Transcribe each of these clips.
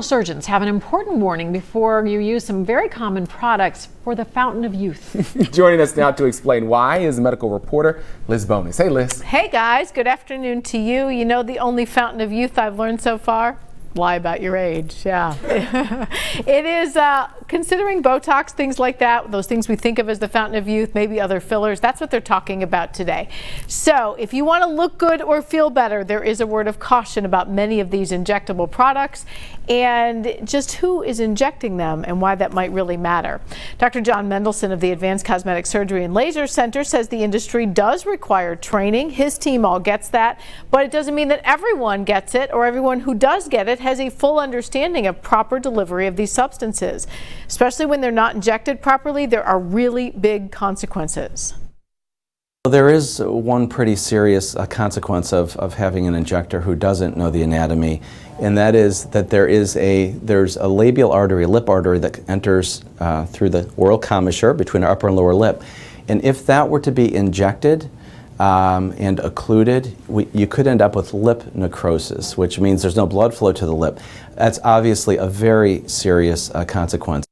Surgeons have an important warning before you use some very common products for the fountain of youth. Joining us now to explain why is medical reporter Liz Bonus. Hey, Liz. Hey, guys. Good afternoon to you. You know the only fountain of youth I've learned so far? Lie about your age. Yeah. It is considering Botox, things like that, those things we think of as the fountain of youth, maybe other fillers. That's what they're talking about today. So if you want to look good or feel better, there is a word of caution about many of these injectable products and just who is injecting them and why that might really matter. Dr. Jon Mendelsohn of the Advanced Cosmetic Surgery and Laser Center says the industry does require training. His team all gets that, but it doesn't mean that everyone gets it or everyone who does get it has a full understanding of proper delivery of these substances. Especially when they're not injected properly, there are really big consequences. There is one pretty serious consequence of having an injector who doesn't know the anatomy, and that is that there's a labial artery, a lip artery that enters through the oral commissure between our upper and lower lip. And if that were to be injected and occluded, you could end up with lip necrosis, which means there's no blood flow to the lip. That's obviously a very serious consequence.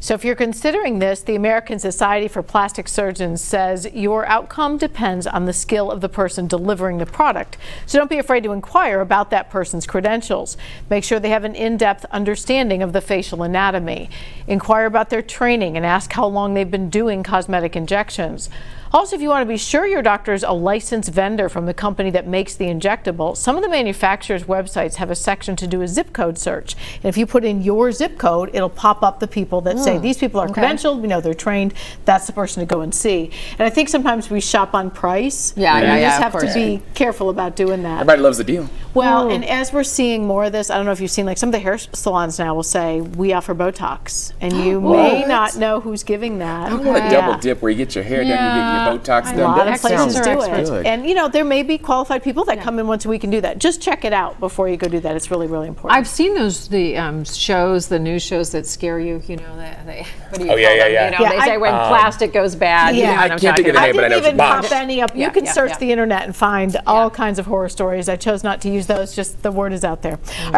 So if you're considering this, the American Society for Plastic Surgeons says your outcome depends on the skill of the person delivering the product. So don't be afraid to inquire about that person's credentials. Make sure they have an in-depth understanding of the facial anatomy. Inquire about their training and ask how long they've been doing cosmetic injections. Also, if you want to be sure your doctor is a licensed vendor from the company that makes the injectable, some of the manufacturers' websites have a section to do a zip code search. And if you put in your zip code, it'll pop up the people that say these people are credentialed, we know they're trained, that's the person to go and see. And I think sometimes we shop on price. You just have to be careful about doing that. Everybody loves the deal. Well, and as we're seeing more of this, I don't know if you've seen, like some of the hair salons now will say, we offer Botox. And you may not know who's giving that. I want a double dip where you get your hair done, you get your Botox done. A lot of places sounds do it. good. And you know, there may be qualified people that come in once a week and do that. Just check it out before you go do that. It's really, really important. I've seen those, the shows, the news shows that scare you, you know, they what do you call them? Yeah. You know, they say when plastic goes bad. Yeah. You know what I I'm can't think of the talking name, I but I know didn't what even you're pop any up. You can search the internet and find all kinds of horror stories. I chose not to use those, just the word is out there. All right.